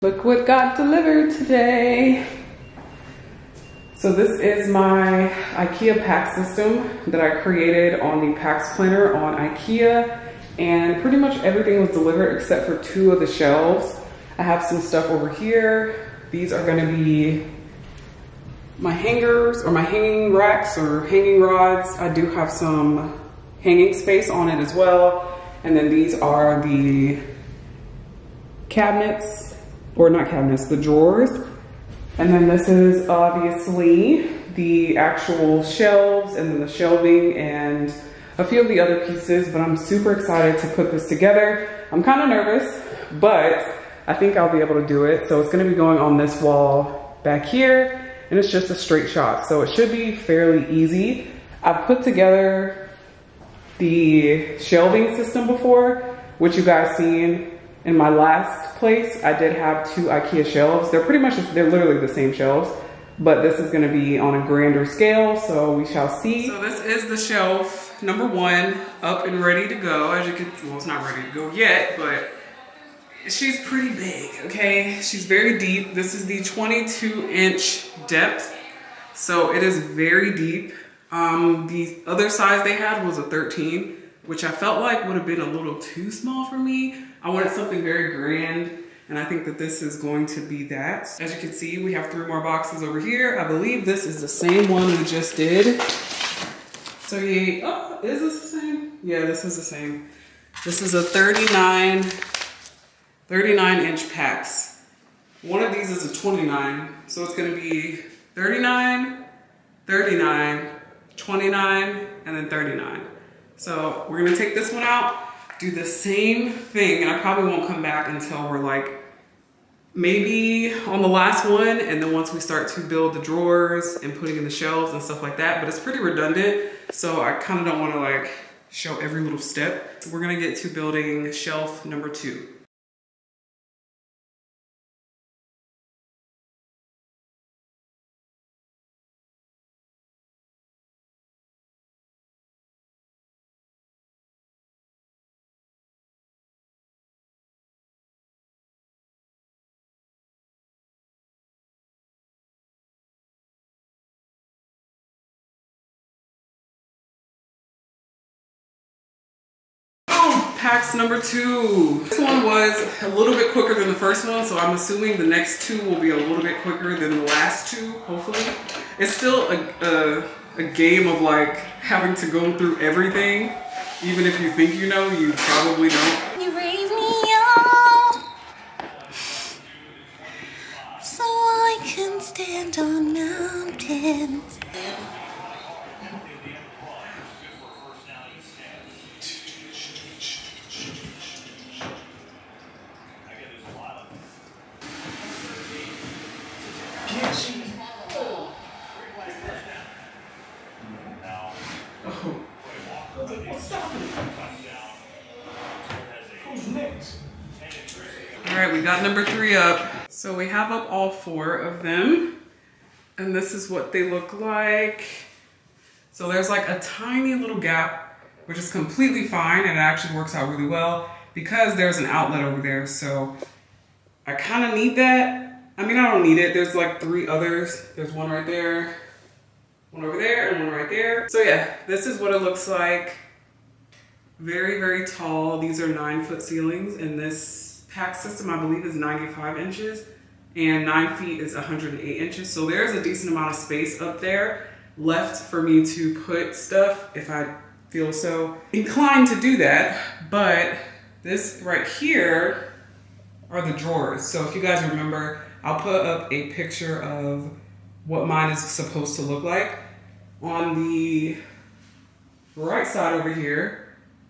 Look what got delivered today. So this is my IKEA PAX system that I created on the PAX planner on IKEA, and pretty much everything was delivered except for 2 of the shelves. I have some stuff over here. These are gonna be my hangers or my hanging racks or hanging rods. I do have some hanging space on it as well. And then these are the cabinets, or not cabinets, the drawers. And then this is obviously the actual shelves and then the shelving and a few of the other pieces, but I'm super excited to put this together. I'm kind of nervous, but I think I'll be able to do it. So it's gonna be going on this wall back here, and it's just a straight shot. So it should be fairly easy. I've put together the shelving system before, which you guys seen in my last place. I did have 2 IKEA shelves. They're literally the same shelves, but this is gonna be on a grander scale, so we shall see. So this is the shelf number 1, up and ready to go. As you can, well, it's not ready to go yet, but she's pretty big, okay? She's very deep. This is the 22-inch depth, so it is very deep. The other size they had was a 13, which I felt like would have been a little too small for me. I wanted something very grand, and I think that this is going to be that. As you can see, we have 3 more boxes over here. I believe this is the same one we just did. So yeah, oh, is this the same? Yeah, this is the same. This is a 39-inch PAX. One of these is a 29, so it's gonna be 39, 39, 29, and then 39. So we're gonna take this one out, do the same thing, and I probably won't come back until we're like maybe on the last one, and then once we start to build the drawers and putting in the shelves and stuff like that, but it's pretty redundant, so I kind of don't want to like show every little step. We're gonna get to building shelf number 2. PAX number 2. This one was a little bit quicker than the first one, so I'm assuming the next 2 will be a little bit quicker than the last 2, hopefully. It's still a game of like having to go through everything. Even if you think you know, you probably don't. You raise me up so I can stand on mountains. All right, we got number 3 up. So we have up all 4 of them, and this is what they look like. So there's like a tiny little gap, which is completely fine, and it actually works out really well because there's an outlet over there. So I kind of need that. I mean, I don't need it. There's like 3 others. There's one right there, one over there, and one right there. So yeah, this is what it looks like. Very, very tall. These are 9-foot ceilings, and this PAX system, I believe, is 95 inches, and 9 feet is 108 inches. So there's a decent amount of space up there left for me to put stuff if I feel so inclined to do that. But this right here are the drawers. So if you guys remember, I'll put up a picture of what mine is supposed to look like. On the right side over here,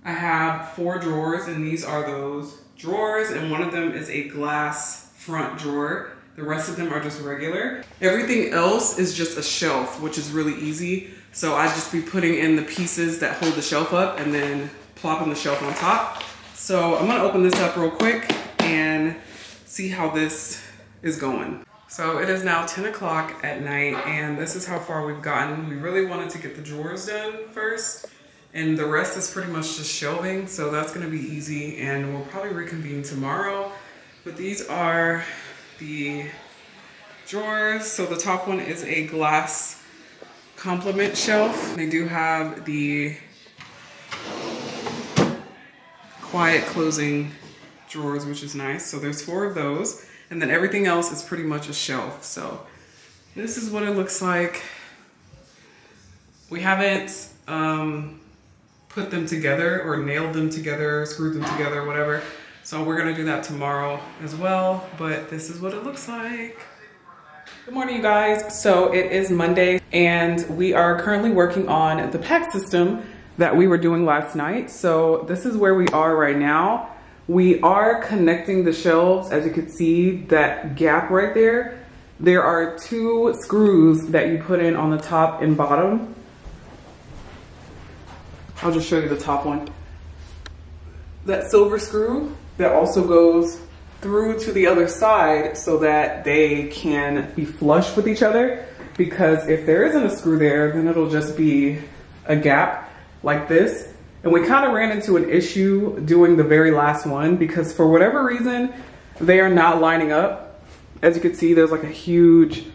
I have 4 drawers, and these are those drawers, and one of them is a glass front drawer. The rest of them are just regular. Everything else is just a shelf, which is really easy. So I just be putting in the pieces that hold the shelf up and then plopping the shelf on top. So I'm gonna open this up real quick and see how this is going. So it is now 10 o'clock at night, and this is how far we've gotten. We really wanted to get the drawers done first, and the rest is pretty much just shelving, so that's gonna be easy, and we'll probably reconvene tomorrow. But these are the drawers. So the top one is a glass complement shelf. They do have the quiet closing drawers, which is nice. So there's 4 of those. And then everything else is pretty much a shelf. So this is what it looks like. We haven't put them together or nailed them together, screwed them together, whatever. So we're gonna do that tomorrow as well, but this is what it looks like. Good morning, you guys. So it is Monday and we are currently working on the PAX system that we were doing last night. So this is where we are right now. We are connecting the shelves. As you can see, that gap right there. There are 2 screws that you put in on the top and bottom. I'll just show you the top one. That silver screw that also goes through to the other side so that they can be flush with each other. Because if there isn't a screw there, then it'll just be a gap like this. And we kind of ran into an issue doing the very last one because for whatever reason, they are not lining up. As you can see, there's like a huge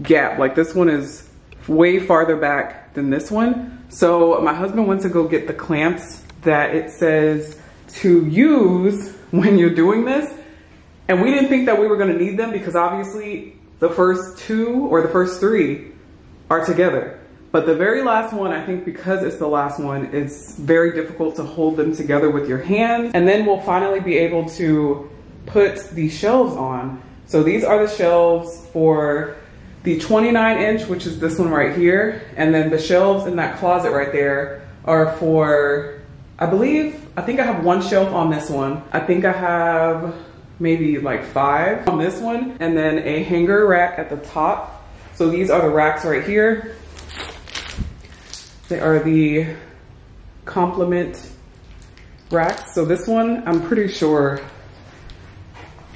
gap. Like this one is way farther back than this one. So my husband went to go get the clamps that it says to use when you're doing this. And we didn't think that we were gonna need them because obviously the first 2 or the first 3 are together. But the very last one, I think because it's the last one, it's very difficult to hold them together with your hands. And then we'll finally be able to put the shelves on. So these are the shelves for the 29-inch, which is this one right here. And then the shelves in that closet right there are for, I think I have 1 shelf on this one. I think I have maybe like 5 on this one. And then a hanger rack at the top. So these are the racks right here. They are the complement racks. So this one, I'm pretty sure,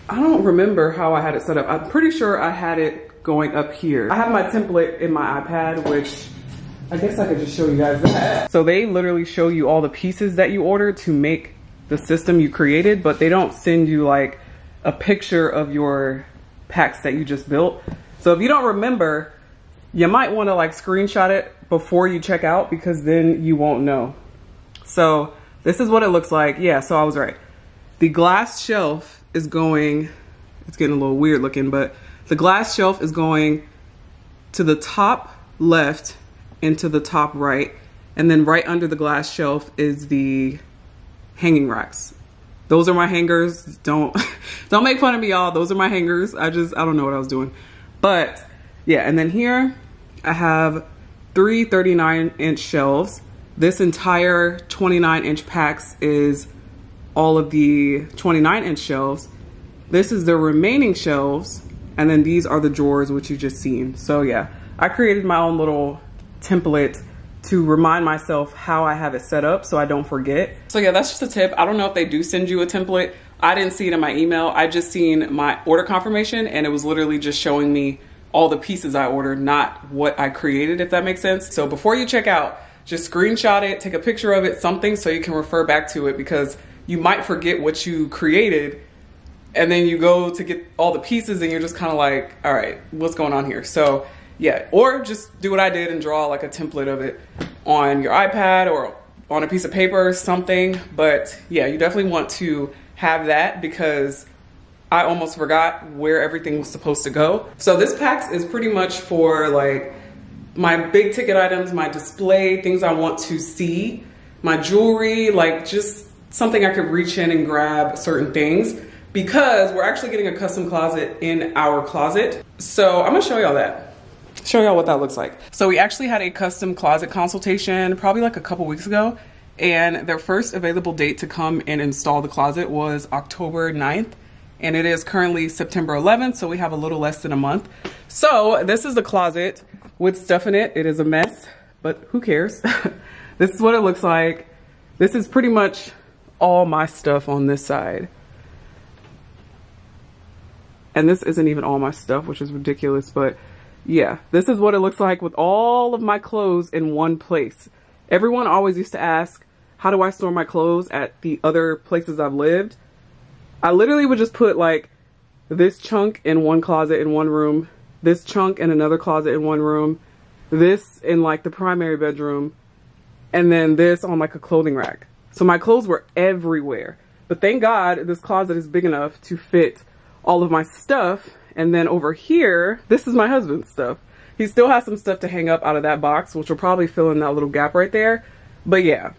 I don't remember how I had it set up. I'm pretty sure I had it going up here. I have my template in my iPad, which I guess I could just show you guys that. So they literally show you all the pieces that you ordered to make the system you created, but they don't send you like a picture of your PAX that you just built. So if you don't remember, you might want to like screenshot it before you check out because then you won't know. So this is what it looks like. Yeah, so I was right. The glass shelf is going, it's getting a little weird looking, but the glass shelf is going to the top left and to the top right. And then right under the glass shelf is the hanging racks. Those are my hangers. Don't make fun of me, y'all. Those are my hangers. I don't know what I was doing. But yeah, and then here I have 3 39-inch shelves. This entire 29-inch PAX is all of the 29-inch shelves. This is the remaining shelves. And then these are the drawers, which you just seen. So yeah, I created my own little template to remind myself how I have it set up so I don't forget. So yeah, that's just a tip. I don't know if they do send you a template. I didn't see it in my email. I just seen my order confirmation and it was literally just showing me all the pieces I ordered, not what I created, if that makes sense. So before you check out, just screenshot it, take a picture of it, something so you can refer back to it because you might forget what you created and then you go to get all the pieces and you're just kind of like, all right, what's going on here? So yeah, or just do what I did and draw like a template of it on your iPad or on a piece of paper or something. But yeah, you definitely want to have that because I almost forgot where everything was supposed to go. So this PAX is pretty much for like my big ticket items, my display, things I want to see, my jewelry, like just something I could reach in and grab certain things because we're actually getting a custom closet in our closet. So I'm gonna show y'all that. Show y'all what that looks like. So we actually had a custom closet consultation probably like a couple weeks ago, and their first available date to come and install the closet was October 9th. And it is currently September 11th, so we have a little less than a month. So this is the closet with stuff in it. It is a mess, but who cares? This is what it looks like. This is pretty much all my stuff on this side. And this isn't even all my stuff, which is ridiculous, but yeah, this is what it looks like with all of my clothes in one place. Everyone always used to ask, how do I store my clothes at the other places I've lived? I literally would just put like this chunk in one closet in one room, this chunk in another closet in one room, this in like the primary bedroom, and then this on like a clothing rack. So my clothes were everywhere. But thank God this closet is big enough to fit all of my stuff. And then over here, this is my husband's stuff. He still has some stuff to hang up out of that box, which will probably fill in that little gap right there. But yeah,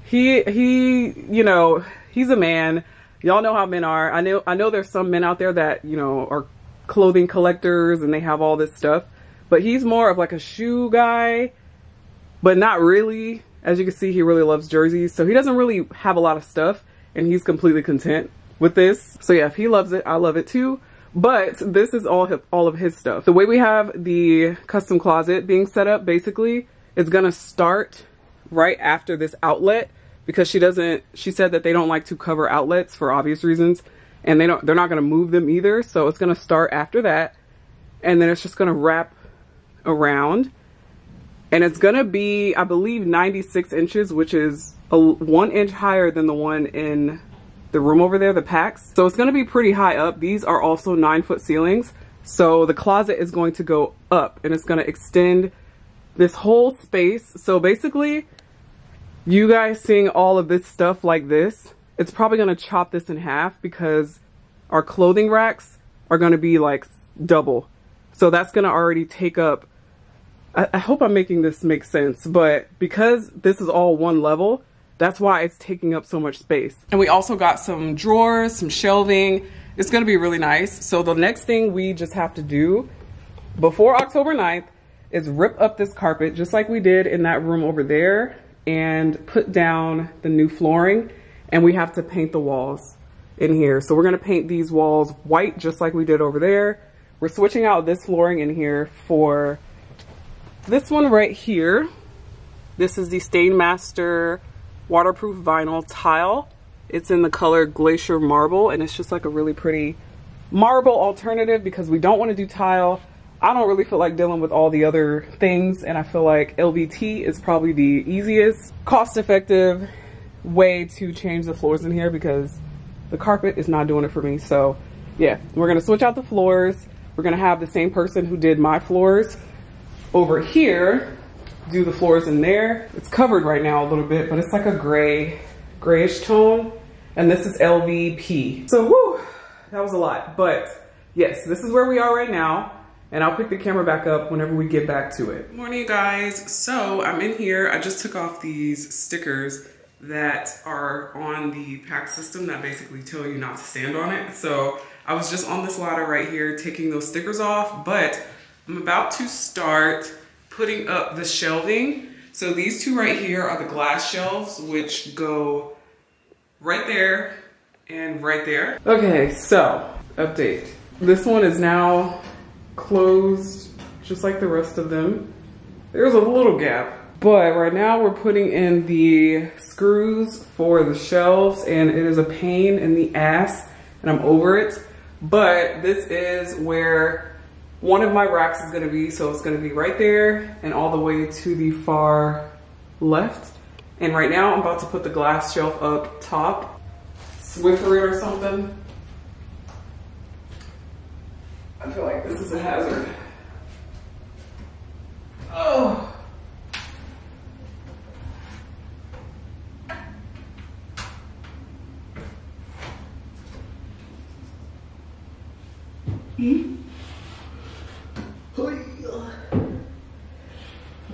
he, you know, he's a man. Y'all know how men are. I know there's some men out there that, you know, are clothing collectors and they have all this stuff. But he's more of like a shoe guy, but not really. As you can see, he really loves jerseys. So he doesn't really have a lot of stuff and he's completely content with this. So yeah, if he loves it, I love it too. But this is all of his stuff. The way we have the custom closet being set up, basically, it's gonna start right after this outlet because she said that they don't like to cover outlets for obvious reasons. And they're not gonna move them either. So it's gonna start after that. And then it's just gonna wrap around. And it's gonna be, I believe, 96 inches, which is 1 inch higher than the one in the room over there, the PAX. So it's gonna be pretty high up. These are also 9-foot ceilings. So the closet is going to go up and it's gonna extend this whole space. So basically, you guys seeing all of this stuff like this, it's probably gonna chop this in half because our clothing racks are gonna be like double. So that's gonna already take up, I hope I'm making this make sense, but because this is all one level, that's why it's taking up so much space. And we also got some drawers, some shelving. It's gonna be really nice. So the next thing we just have to do before October 9th is rip up this carpet, just like we did in that room over there, and put down the new flooring. And we have to paint the walls in here. So we're gonna paint these walls white, just like we did over there. We're switching out this flooring in here for this one right here. This is the Stainmaster waterproof vinyl tile. It's in the color Glacier Marble, and it's just like a really pretty marble alternative because we don't want to do tile. I don't really feel like dealing with all the other things, and I feel like LVT is probably the easiest, cost-effective way to change the floors in here because the carpet is not doing it for me. So yeah, we're gonna switch out the floors. We're gonna have the same person who did my floors over here do the floors in there. It's covered right now a little bit, but it's like a grayish tone. And this is LVP. So whoo, that was a lot. But yes, this is where we are right now. And I'll pick the camera back up whenever we get back to it. Morning, you guys. So I'm in here. I just took off these stickers that are on the PAX system that basically tell you not to stand on it. So I was just on this ladder right here taking those stickers off, but I'm about to start putting up the shelving. So these two right here are the glass shelves, which go right there and right there. Okay, so update. This one is now closed just like the rest of them. There's a little gap, but right now we're putting in the screws for the shelves and it is a pain in the ass and I'm over it. But this is where one of my racks is gonna be, so it's gonna be right there and all the way to the far left. And right now I'm about to put the glass shelf up top. Swiffer it or something. I feel like this is a hazard. Oh.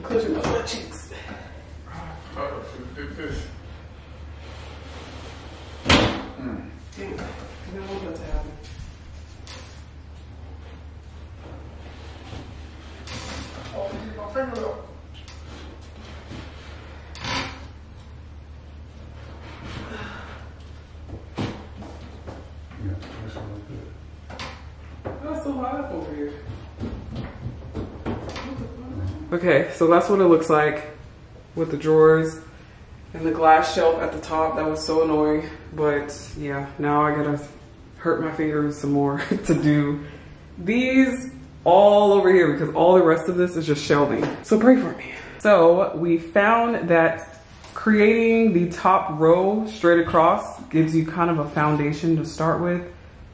Closing my butt cheeks. Damn, I don't want that to happen. Oh, my finger up. That's so hot up over here. Okay, so that's what it looks like with the drawers and the glass shelf at the top. That was so annoying, but yeah, now I gotta hurt my fingers some more to do these all over here because all the rest of this is just shelving. So pray for me. So we found that creating the top row straight across gives you kind of a foundation to start with.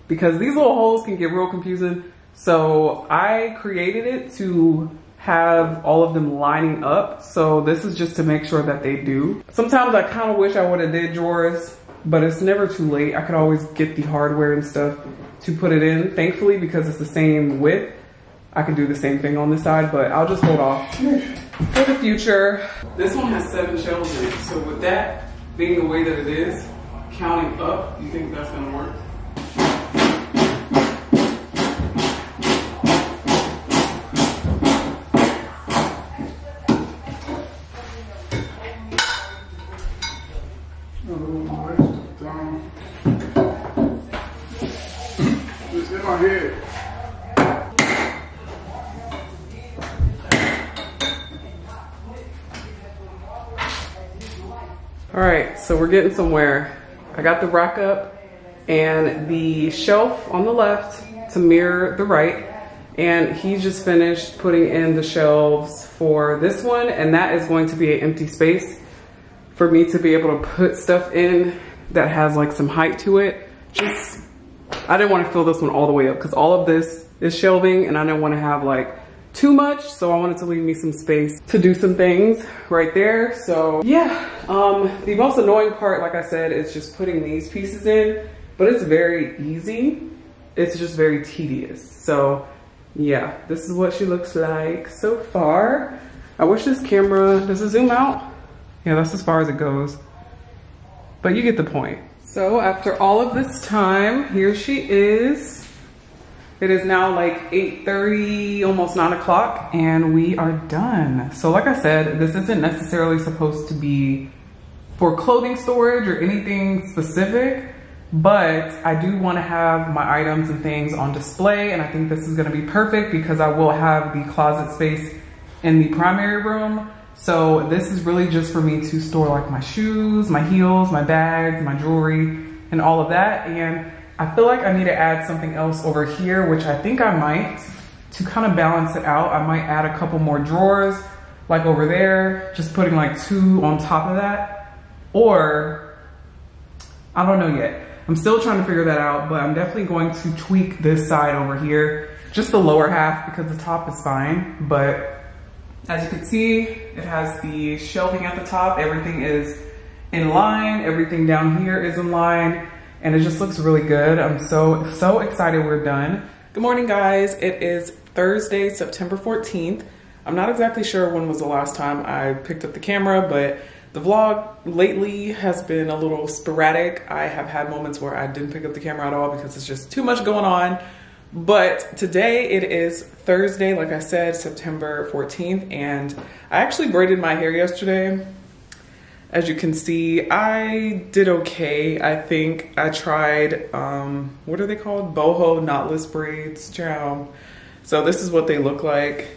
because these little holes can get real confusing. So I created it to have all of them lining up. So this is just to make sure that they do. Sometimes I kind of wish I would have did drawers, but it's never too late. I could always get the hardware and stuff to put it in. Thankfully, because it's the same width, I can do the same thing on this side, but I'll just hold off for the future. This one has 7 shelves in it. So with that being the way that it is, counting up, you think that's gonna work? It's in my head. All right, so we're getting somewhere. I got the rack up and the shelf on the left to mirror the right. And he just finished putting in the shelves for this one. And that is going to be an empty space for me to be able to put stuff in that has like some height to it. Just, I didn't want to fill this one all the way up because all of this is shelving and I didn't want to have like too much. So I wanted to leave me some space to do some things right there. So yeah, the most annoying part, like I said, is just putting these pieces in, but it's very easy. It's just very tedious. So yeah, this is what she looks like so far. I wish this camera, does it zoom out? Yeah, that's as far as it goes. But you get the point. So after all of this time, here she is. It is now like 8:30, almost 9 o'clock, and we are done. So like I said, this isn't necessarily supposed to be for clothing storage or anything specific, but I do want to have my items and things on display, and I think this is going to be perfect because I will have the closet space in the primary room. So this is really just for me to store like my shoes, my heels, my bags, my jewelry, and all of that. And I feel like I need to add something else over here, which I think I might, to kind of balance it out. I might add a couple more drawers, like over there, just putting like 2 on top of that. Or, I don't know yet. I'm still trying to figure that out, but I'm definitely going to tweak this side over here, just the lower half because the top is fine. But as you can see, it has the shelving at the top. Everything is in line. Everything down here is in line. And it just looks really good. I'm so excited we're done. Good morning, guys. It is Thursday, September 14th. I'm not exactly sure when was the last time I picked up the camera, but the vlog lately has been a little sporadic. I have had moments where I didn't pick up the camera at all because it's just too much going on. But today it is Thursday, like I said, September 14th, and I actually braided my hair yesterday. As you can see, I did okay. I think I tried, what are they called? Boho knotless braids, child. So this is what they look like.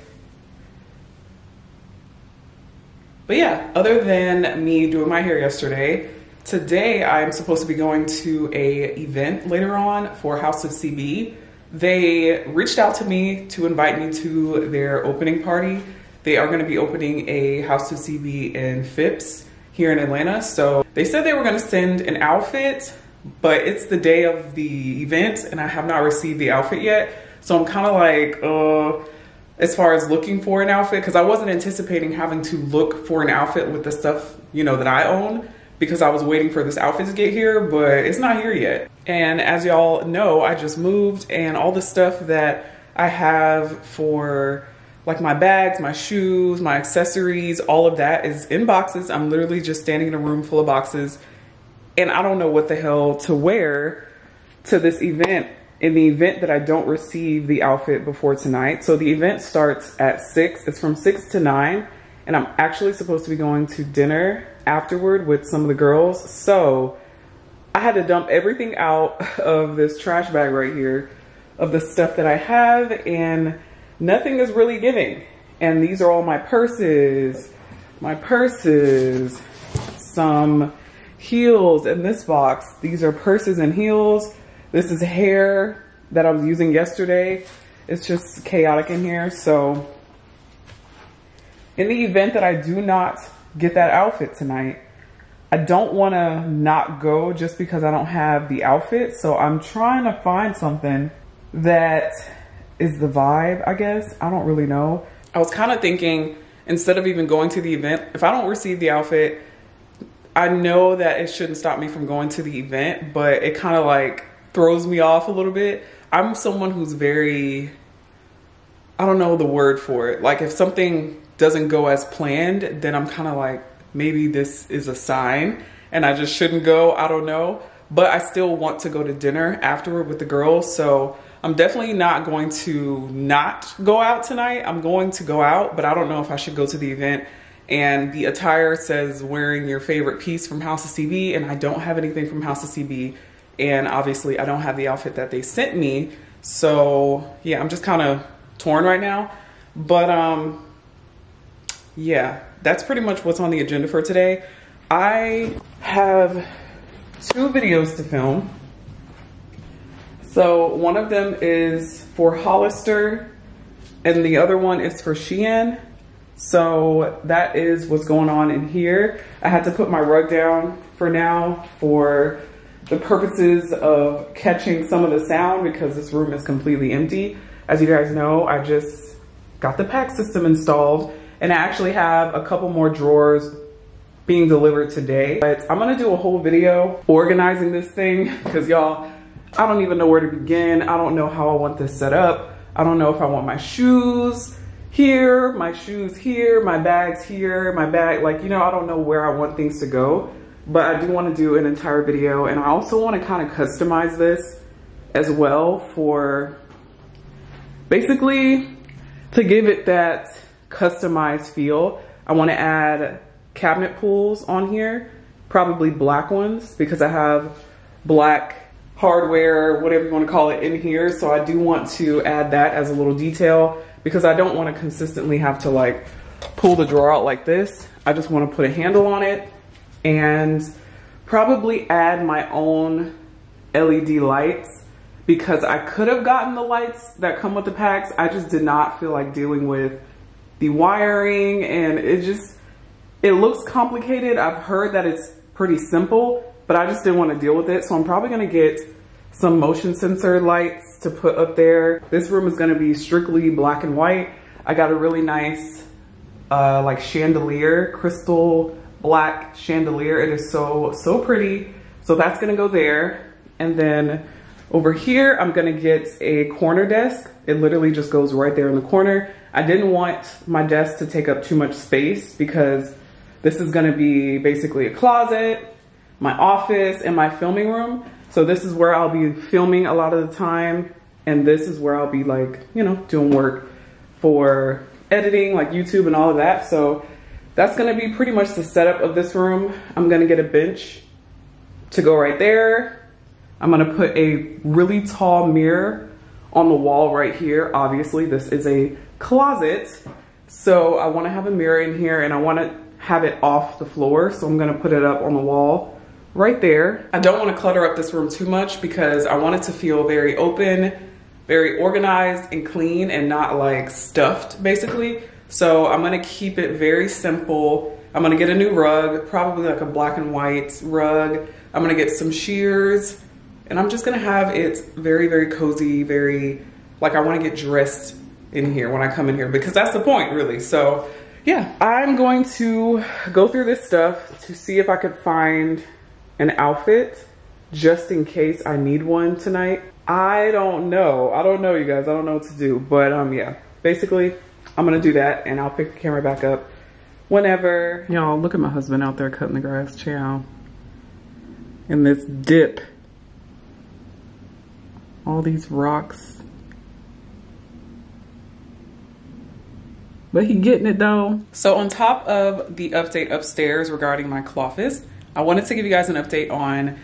But yeah, other than me doing my hair yesterday, today I'm supposed to be going to a event later on for House of CB. They reached out to me to invite me to their opening party. They are gonna be opening a House of CB in Phipps here in Atlanta. So they said they were gonna send an outfit, but it's the day of the event and I have not received the outfit yet. So I'm kind of like, as far as looking for an outfit, because I wasn't anticipating having to look for an outfit with the stuff, you know, that I own, because I was waiting for this outfit to get here, but it's not here yet. And as y'all know, I just moved, and all the stuff that I have for like my bags, my shoes, my accessories, all of that is in boxes. I'm literally just standing in a room full of boxes, and I don't know what the hell to wear to this event, in the event that I don't receive the outfit before tonight. So the event starts at 6, it's from 6 to 9, and I'm actually supposed to be going to dinner afterward with some of the girls. So I had to dump everything out of this trash bag right here of the stuff that I have, and nothing is really giving. And these are all my purses, some heels in this box. These are purses and heels. This is hair that I was using yesterday. It's just chaotic in here. So in the event that I do not get that outfit tonight, I don't want to not go just because I don't have the outfit. So I'm trying to find something that is the vibe, I guess. I don't really know. I was kind of thinking, instead of even going to the event, if I don't receive the outfit, I know that it shouldn't stop me from going to the event, but it kind of like throws me off a little bit. I'm someone who's very, I don't know the word for it. Like if something doesn't go as planned, then I'm kind of like, maybe this is a sign and I just shouldn't go. I don't know, but I still want to go to dinner afterward with the girls. So I'm definitely not going to not go out tonight. I'm going to go out, but I don't know if I should go to the event. And the attire says wearing your favorite piece from House of CB, and I don't have anything from House of CB. And obviously I don't have the outfit that they sent me. So yeah, I'm just kind of torn right now. But yeah, that's pretty much what's on the agenda for today. I have 2 videos to film. So one of them is for Hollister and the other one is for Shein. So that is what's going on in here. I had to put my rug down for now for the purposes of catching some of the sound because this room is completely empty. As you guys know, I just got the PAX system installed and I actually have a couple more drawers being delivered today. But I'm gonna do a whole video organizing this thing because y'all, I don't even know where to begin. I don't know how I want this set up. I don't know if I want my shoes here, my shoes here, my bags here, my bag, like, you know, I don't know where I want things to go, but I do want to do an entire video. And I also want to kind of customize this as well for basically to give it that customized feel. I want to add cabinet pulls on here, probably black ones because I have black hardware, whatever you want to call it, in here. So I do want to add that as a little detail because I don't want to consistently have to like pull the drawer out like this. I just want to put a handle on it and probably add my own LED lights because I could have gotten the lights that come with the PAX. I just did not feel like dealing with the wiring and it looks complicated. I've heard that it's pretty simple, but I just didn't want to deal with it. So I'm probably going to get some motion sensor lights to put up there. This room is going to be strictly black and white. I got a really nice like chandelier, crystal black chandelier. It is so pretty. So that's going to go there. And then over here, I'm going to get a corner desk. It literally just goes right there in the corner. I didn't want my desk to take up too much space because this is going to be basically a closet, my office, and my filming room. So this is where I'll be filming a lot of the time. And this is where I'll be like, you know, doing work for editing, like YouTube and all of that. So that's gonna be pretty much the setup of this room. I'm gonna get a bench to go right there. I'm gonna put a really tall mirror on the wall right here. Obviously, this is a closet. So I wanna have a mirror in here and I wanna have it off the floor. So I'm gonna put it up on the wall right there. I don't want to clutter up this room too much because I want it to feel very open, very organized and clean and not like stuffed basically. So I'm going to keep it very simple. I'm going to get a new rug, probably like a black and white rug. I'm going to get some shears and I'm just going to have it very, very cozy, very like I want to get dressed in here when I come in here because that's the point really. So yeah, I'm going to go through this stuff to see if I could find an outfit just in case I need one tonight. I don't know, you guys. I don't know what to do, but yeah, basically I'm gonna do that and I'll pick the camera back up whenever. Y'all, look at my husband out there cutting the grass. Chow. And this dip. All these rocks. But he getting it though. So on top of the update upstairs regarding my CLOFFICE, I wanted to give you guys an update on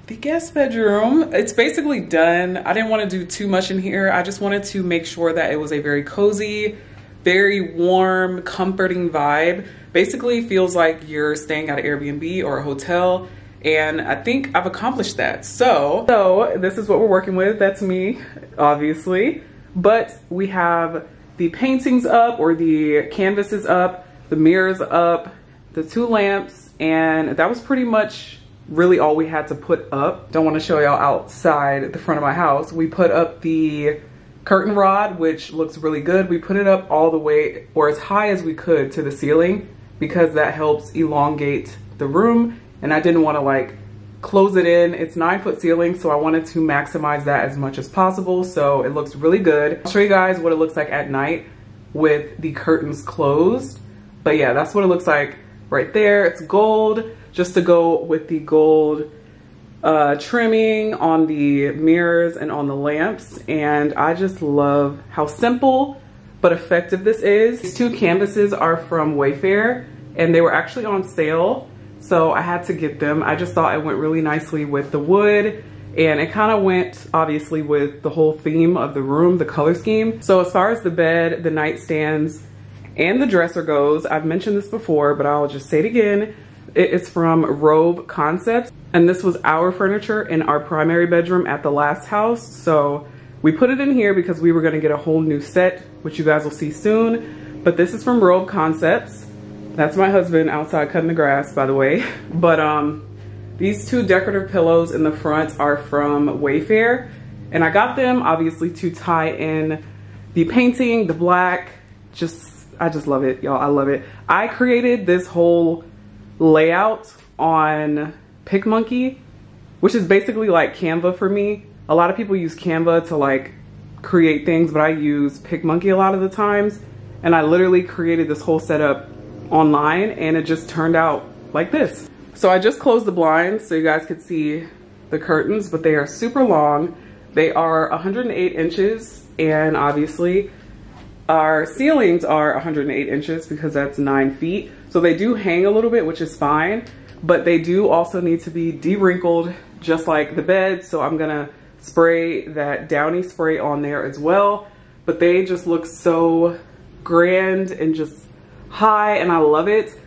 the guest bedroom. It's basically done. I didn't want to do too much in here. I just wanted to make sure that it was a very cozy, very warm, comforting vibe. Basically feels like you're staying at an Airbnb or a hotel. And I think I've accomplished that. So this is what we're working with. That's me, obviously. But we have the paintings up or the canvases up, the mirrors up, the 2 lamps, and that was pretty much really all we had to put up. Don't want to show y'all outside the front of my house. We put up the curtain rod, which looks really good. We put it up all the way, or as high as we could, to the ceiling, because that helps elongate the room, and I didn't want to like close it in. It's 9-foot ceiling, so I wanted to maximize that as much as possible, so it looks really good. I'll show you guys what it looks like at night with the curtains closed. But yeah, that's what it looks like right there. It's gold, just to go with the gold trimming on the mirrors and on the lamps. And I just love how simple but effective this is. These two canvases are from Wayfair, and they were actually on sale, so I had to get them. I just thought it went really nicely with the wood, and it kind of went obviously with the whole theme of the room, the color scheme. So as far as the bed, the nightstands, and the dresser goes, I've mentioned this before, but I'll just say it again. It is from Robe Concepts, and this was our furniture in our primary bedroom at the last house. So we put it in here because we were gonna get a whole new set, which you guys will see soon. But this is from Robe Concepts. That's my husband outside cutting the grass, by the way. But these two decorative pillows in the front are from Wayfair, and I got them obviously to tie in the painting, the black. I just love it, y'all. I love it. I created this whole layout on PicMonkey, which is basically like Canva for me. A lot of people use Canva to like create things, but I use PicMonkey a lot of the times. And I literally created this whole setup online, and it just turned out like this. So I just closed the blinds so you guys could see the curtains, but they are super long. They are 108 inches, and obviously our ceilings are 108 inches because that's 9 feet. So they do hang a little bit, which is fine, but they do also need to be de-wrinkled just like the bed. So I'm gonna spray that Downy spray on there as well. But they just look so grand and just high, and I love it.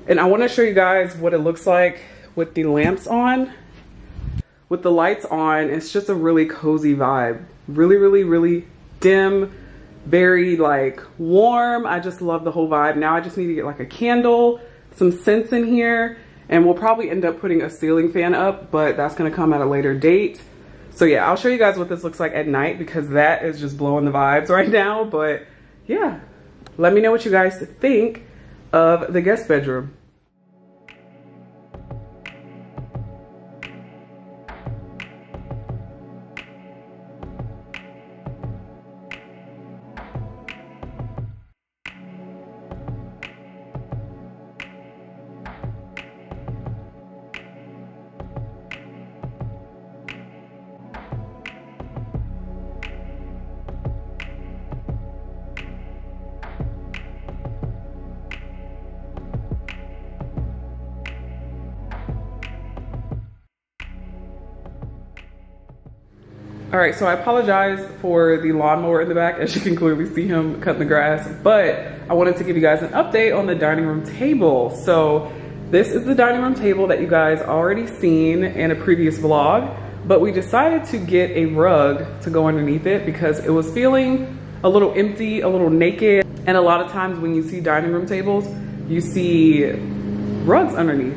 And I wanna show you guys what it looks like with the lamps on. With the lights on, it's just a really cozy vibe. Really, really, really dim, very like warm. I just love the whole vibe. Now I just need to get like a candle, some scents in here, and we'll probably end up putting a ceiling fan up, but that's gonna come at a later date. So yeah, I'll show you guys what this looks like at night, because that is just blowing the vibes right now. But yeah, let me know what you guys think of the guest bedroom. All right, so I apologize for the lawnmower in the back. As you can clearly see him cutting the grass, but I wanted to give you guys an update on the dining room table. So this is the dining room table that you guys already seen in a previous vlog, but we decided to get a rug to go underneath it because it was feeling a little empty, a little naked. And a lot of times when you see dining room tables, you see rugs underneath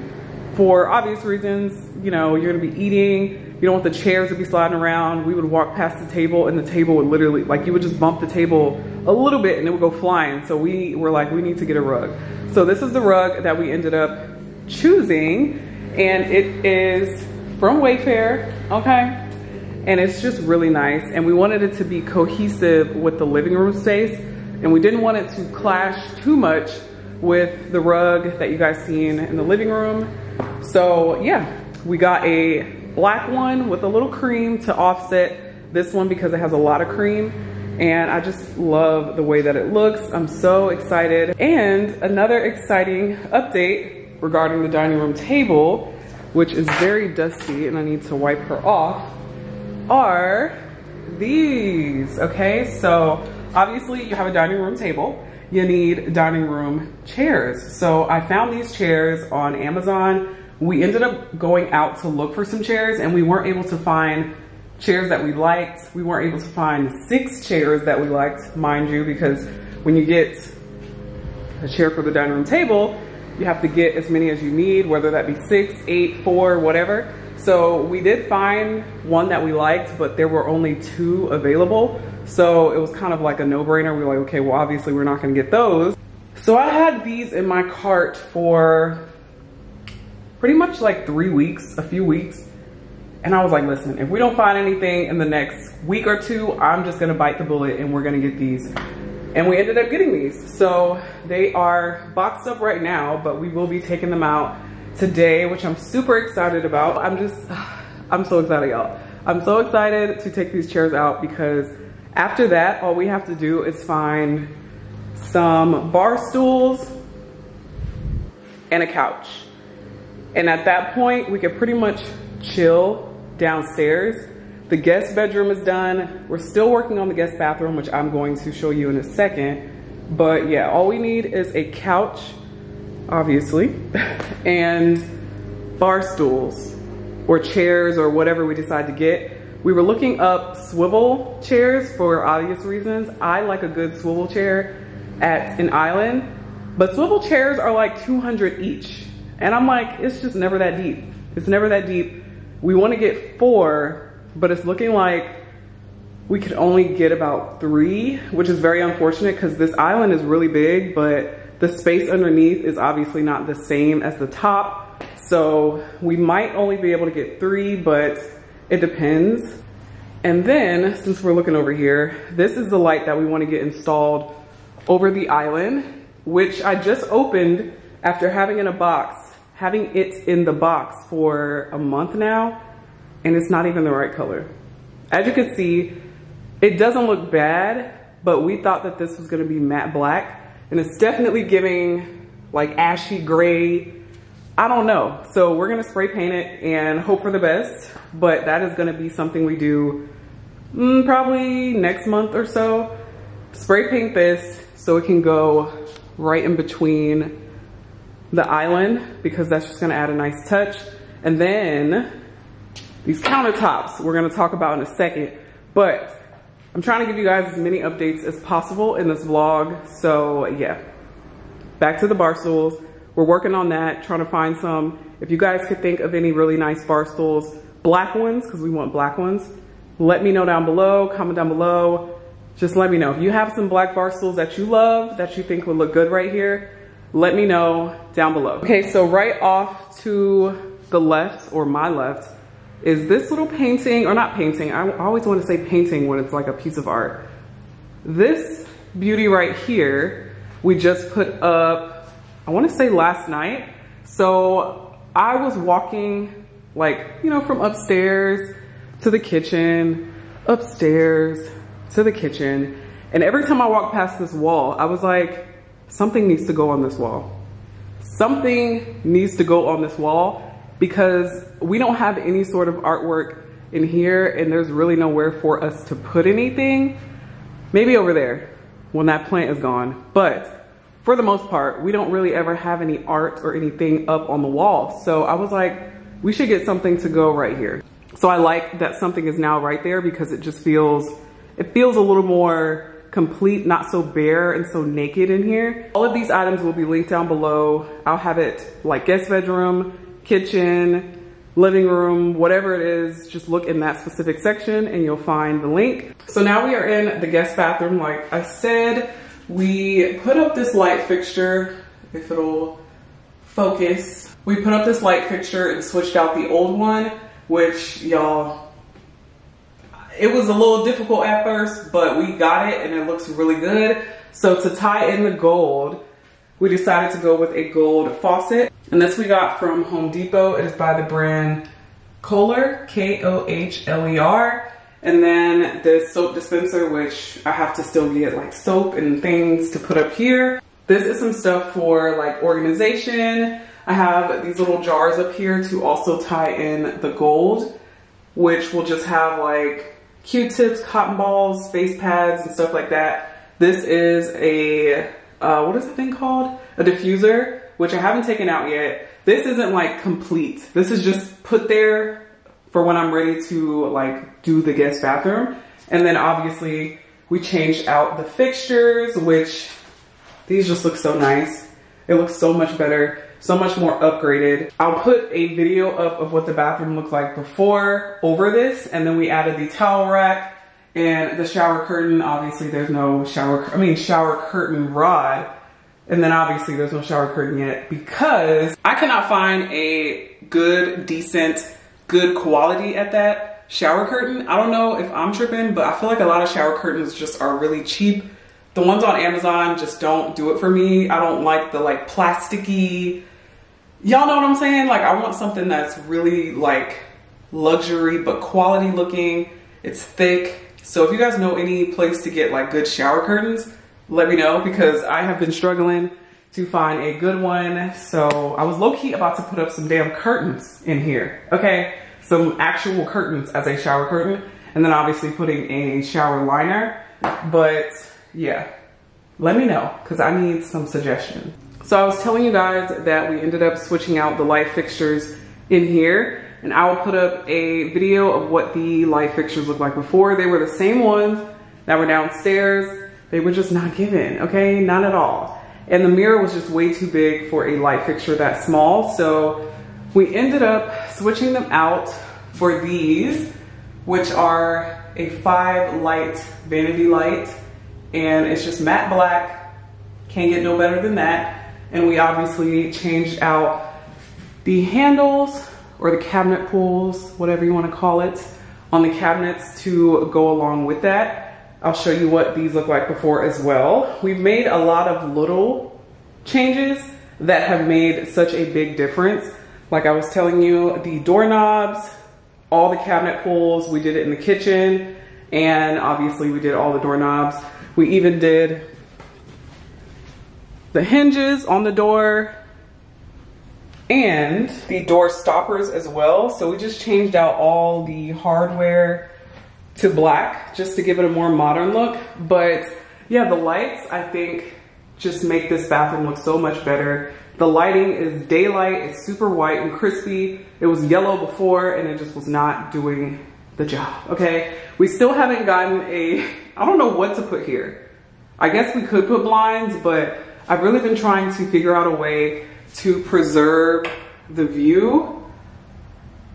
for obvious reasons. You know, you're gonna be eating, you don't want the chairs to be sliding around. We would walk past the table and the table would literally, like, you would just bump the table a little bit and it would go flying. So we were like, we need to get a rug. So this is the rug that we ended up choosing, and it is from Wayfair, okay? And it's just really nice. And we wanted it to be cohesive with the living room space, and we didn't want it to clash too much with the rug that you guys seen in the living room. So yeah, we got a black one with a little cream to offset this one because it has a lot of cream, and I just love the way that it looks. I'm so excited. And another exciting update regarding the dining room table, which is very dusty and I need to wipe her off, are these, okay? So obviously you have a dining room table, you need dining room chairs. So I found these chairs on Amazon. We ended up going out to look for some chairs, and we weren't able to find chairs that we liked. We weren't able to find 6 chairs that we liked, mind you, because when you get a chair for the dining room table, you have to get as many as you need, whether that be 6, 8, 4, whatever. So we did find one that we liked, but there were only 2 available. So it was kind of like a no-brainer. We were like, okay, well, obviously we're not gonna get those. So I had these in my cart for pretty much like 3 weeks, a few weeks. And I was like, listen, if we don't find anything in the next week or 2, I'm just gonna bite the bullet and we're gonna get these. And we ended up getting these. So they are boxed up right now, but we will be taking them out today, which I'm super excited about. I'm so excited, y'all. I'm so excited to take these chairs out because after that, all we have to do is find some bar stools and a couch. And at that point, we could pretty much chill downstairs. The guest bedroom is done. We're still working on the guest bathroom, which I'm going to show you in a second. But yeah, all we need is a couch, obviously, and bar stools or chairs or whatever we decide to get. We were looking up swivel chairs for obvious reasons. I like a good swivel chair at an island, but swivel chairs are like $200 each. And I'm like, it's just never that deep. It's never that deep. We want to get 4, but it's looking like we could only get about 3, which is very unfortunate because this island is really big, but the space underneath is obviously not the same as the top. So we might only be able to get 3, but it depends. And then, since we're looking over here, this is the light that we want to get installed over the island, which I just opened after having it in the box for a month now, and it's not even the right color. As you can see, it doesn't look bad, but we thought that this was gonna be matte black, and it's definitely giving like ashy gray. I don't know. So we're gonna spray paint it and hope for the best, but that is gonna be something we do probably next month or so. Spray paint this so it can go right in between the island, because that's just gonna add a nice touch. And then these countertops we're gonna talk about in a second, but I'm trying to give you guys as many updates as possible in this vlog. So yeah, back to the bar stools. We're working on that, trying to find some. If you guys could think of any really nice bar stools, black ones, because we want black ones, let me know down below, comment down below. Just let me know. If you have some black bar stools that you love, that you think would look good right here, let me know down below. Okay, so right off to the left, or my left, is this little painting, or not painting, I always want to say painting when it's like a piece of art. This beauty right here, we just put up, I want to say last night. So I was walking like, you know, from upstairs to the kitchen, upstairs to the kitchen. And every time I walked past this wall, I was like, something needs to go on this wall. Something needs to go on this wall, because we don't have any sort of artwork in here and there's really nowhere for us to put anything. Maybe over there when that plant is gone. But for the most part, we don't really ever have any art or anything up on the wall. So I was like, we should get something to go right here. So I like that something is now right there, because it just feels, it feels a little more complete, not so bare and so naked in here. All of these items will be linked down below. I'll have it like guest bedroom, kitchen, living room, whatever it is, just look in that specific section and you'll find the link. So now we are in the guest bathroom. Like I said, we put up this light fixture, if it'll focus. We put up this light fixture and switched out the old one, which y'all, it was a little difficult at first, but we got it and it looks really good. So to tie in the gold, we decided to go with a gold faucet. And this we got from Home Depot. It is by the brand Kohler, K-O-H-L-E-R. And then this soap dispenser, which I have to still get like soap and things to put up here. This is some stuff for like organization. I have these little jars up here to also tie in the gold, which will just have like Q-tips, cotton balls, face pads, and stuff like that. This is a, what is the thing called? A diffuser, which I haven't taken out yet. This isn't like complete. This is just put there for when I'm ready to like do the guest bathroom. And then obviously we changed out the fixtures, which these just look so nice. It looks so much better. so much more upgraded. I'll put a video up of what the bathroom looked like before over this, and then we added the towel rack and the shower curtain. Obviously there's no shower curtain rod. And then obviously there's no shower curtain yet because I cannot find a good, decent, good quality at that shower curtain. I don't know if I'm tripping, but I feel like a lot of shower curtains just are really cheap. The ones on Amazon just don't do it for me. I don't like the like plasticky, y'all know what I'm saying? Like I want something that's really like luxury, but quality looking. It's thick. So if you guys know any place to get like good shower curtains, let me know because I have been struggling to find a good one. So I was low-key about to put up some damn curtains in here, okay? Some actual curtains as a shower curtain, and then obviously putting a shower liner. But yeah, let me know because I need some suggestions. So I was telling you guys that we ended up switching out the light fixtures in here, and I will put up a video of what the light fixtures looked like before. They were the same ones that were downstairs. They were just not given, okay? Not at all. And the mirror was just way too big for a light fixture that small. So we ended up switching them out for these, which are a 5 light vanity light. And it's just matte black. Can't get no better than that. And we obviously changed out the handles or the cabinet pulls, whatever you want to call it, on the cabinets to go along with that. I'll show you what these look like before as well. We've made a lot of little changes that have made such a big difference. Like I was telling you, the doorknobs, all the cabinet pulls, we did it in the kitchen, and obviously we did all the doorknobs. We even did the hinges on the door and the door stoppers as well. So we just changed out all the hardware to black just to give it a more modern look. But yeah, the lights I think just make this bathroom look so much better. The lighting is daylight, it's super white and crispy. It was yellow before and it just was not doing the job, okay? We still haven't gotten I don't know what to put here. I guess we could put blinds, but I've really been trying to figure out a way to preserve the view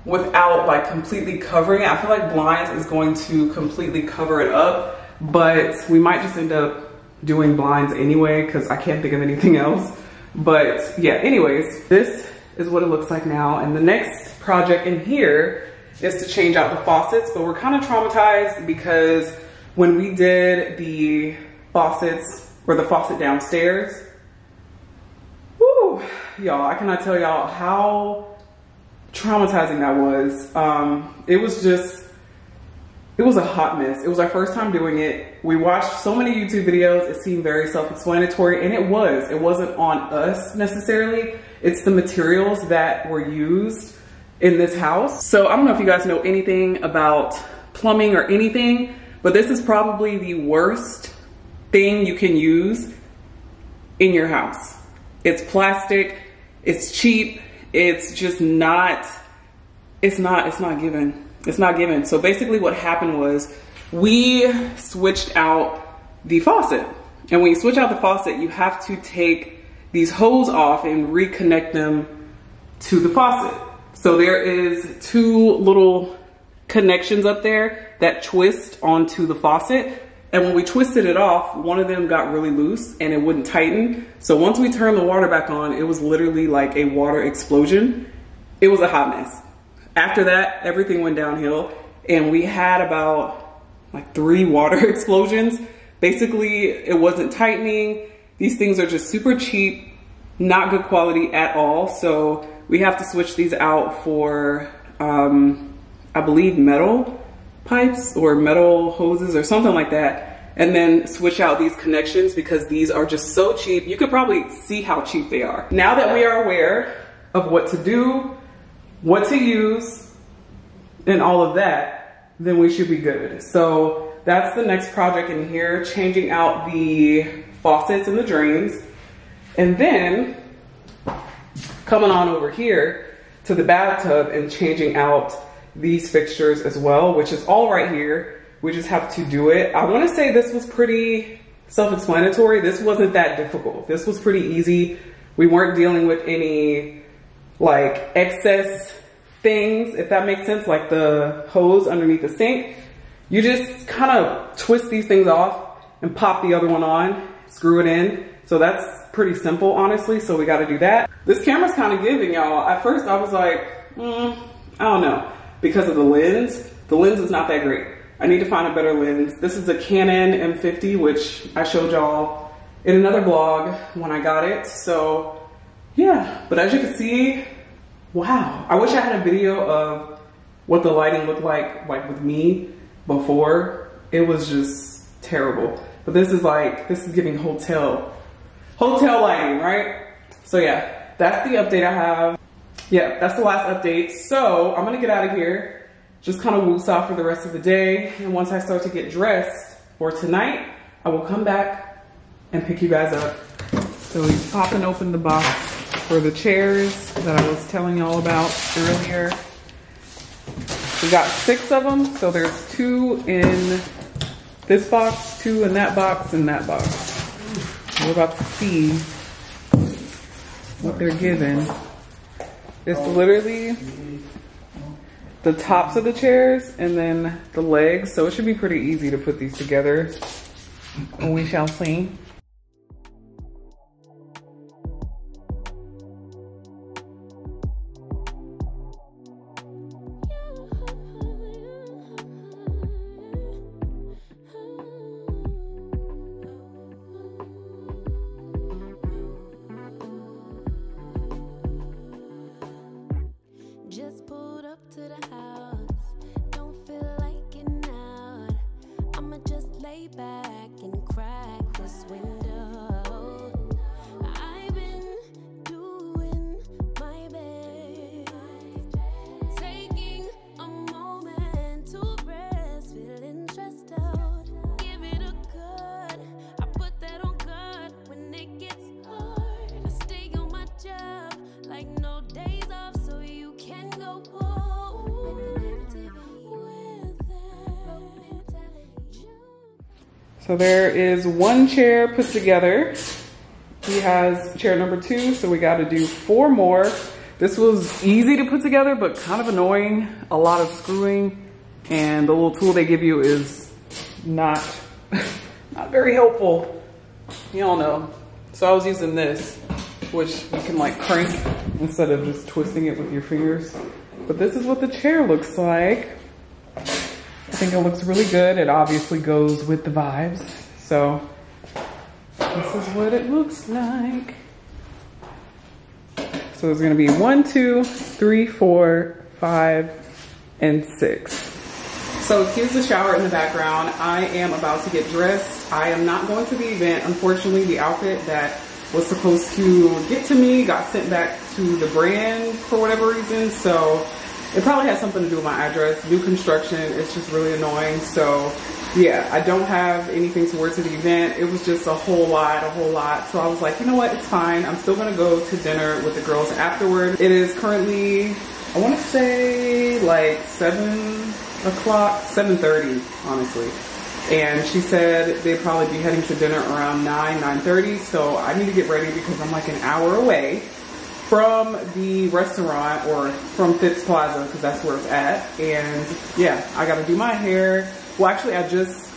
without like completely covering it. I feel like blinds is going to completely cover it up, but we might just end up doing blinds anyway because I can't think of anything else. But yeah, anyways, this is what it looks like now. And the next project in here is to change out the faucets, but we're kind of traumatized because when we did the faucets or the faucet downstairs, whoo, y'all, I cannot tell y'all how traumatizing that was. It was a hot mess. It was our first time doing it. We watched so many YouTube videos. It seemed very self-explanatory, and it wasn't on us necessarily. It's the materials that were used in this house. So I don't know if you guys know anything about plumbing or anything, but this is probably the worst thing you can use in your house. It's plastic, it's cheap, it's just not, it's not given. It's not given. So basically what happened was we switched out the faucet. And when you switch out the faucet, you have to take these hoses off and reconnect them to the faucet. So there is 2 little connections up there that twist onto the faucet. And when we twisted it off, one of them got really loose and it wouldn't tighten. So once we turned the water back on, it was literally like a water explosion. It was a hot mess. After that, everything went downhill and we had about like 3 water explosions. Basically, it wasn't tightening. These things are just super cheap, not good quality at all. So we have to switch these out for, I believe, metal pipes or metal hoses or something like that, and then switch out these connections because these are just so cheap. You could probably see how cheap they are. Now that we are aware of what to do, what to use, and all of that, then we should be good. So that's the next project in here, changing out the faucets and the drains. And then coming on over here to the bathtub and changing out these fixtures as well, which is all right here. We just have to do it. I want to say this was pretty self-explanatory. This wasn't that difficult. This was pretty easy. We weren't dealing with any like excess things, if that makes sense, like the hose underneath the sink. You just kind of twist these things off and pop the other one on, screw it in. So that's pretty simple, honestly. So we got to do that. This camera's kind of giving, y'all. At first I was like, I don't know, because of the lens. The lens is not that great. I need to find a better lens. This is a Canon M50, which I showed y'all in another vlog when I got it. So yeah, but as you can see, wow. I wish I had a video of what the lighting looked like with me before. It was just terrible. But this is giving hotel lighting, right? So yeah, that's the update I have. Yeah, that's the last update. So I'm gonna get out of here. Just kind of woosah for the rest of the day. And once I start to get dressed for tonight, I will come back and pick you guys up. So he's popping open the box for the chairs that I was telling y'all about earlier. We got 6 of them. So there's 2 in this box, 2 in that box, and that box. We're about to see what they're given. It's literally the tops of the chairs and then the legs. So it should be pretty easy to put these together. And we shall see. Just pulled up to the house, don't feel like getting out. I'ma just lay back and crack this window. I've been doing my best, taking a moment to rest, feeling stressed out. Give it a cut, I put that on God when it gets hard. I stay on my job like no days off, so you can go home with the negativity. So there is 1 chair put together. He has chair number 2, so we got to do 4 more. This was easy to put together, but kind of annoying. A lot of screwing, and the little tool they give you is not very helpful. Y'all know. So I was using this, which you can like crank instead of just twisting it with your fingers. But this is what the chair looks like. I think it looks really good. It obviously goes with the vibes. So this is what it looks like. So there's gonna be 1, 2, 3, 4, 5, and 6. So here's the shower in the background. I am about to get dressed. I am not going to the event. Unfortunately, the outfit that was supposed to get to me got sent back to the brand for whatever reason. So it probably has something to do with my address. New construction, it's just really annoying. So yeah, I don't have anything to wear to the event. It was just a whole lot. So I was like, you know what, it's fine. I'm still gonna go to dinner with the girls afterward. It is currently, I wanna say like 7 o'clock, 7:30, honestly. And she said they'd probably be heading to dinner around 9:30. So I need to get ready because I'm like an hour away from the restaurant, or from Phipps Plaza, because that's where it's at. And yeah, I gotta do my hair. Well, actually I just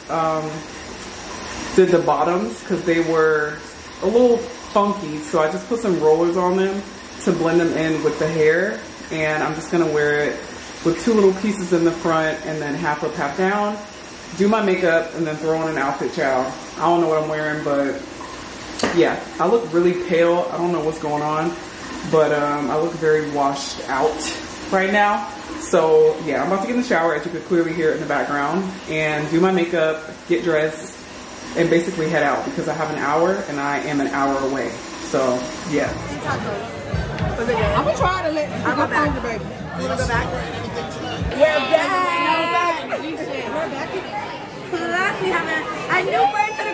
did the bottoms because they were a little funky. So I just put some rollers on them to blend them in with the hair. And I'm just gonna wear it with 2 little pieces in the front and then half up, half down. Do my makeup and then throw on an outfit, child. I don't know what I'm wearing, but yeah, I look really pale. I don't know what's going on, but I look very washed out right now. So yeah, I'm about to get in the shower, as you could clearly hear it in the background, and do my makeup, get dressed, and basically head out because I have an hour and I am an hour away. So yeah. I'm gonna try to let I'm go back. Baby. You wanna go back? We're back. We're back. Plus, we have a new birthday.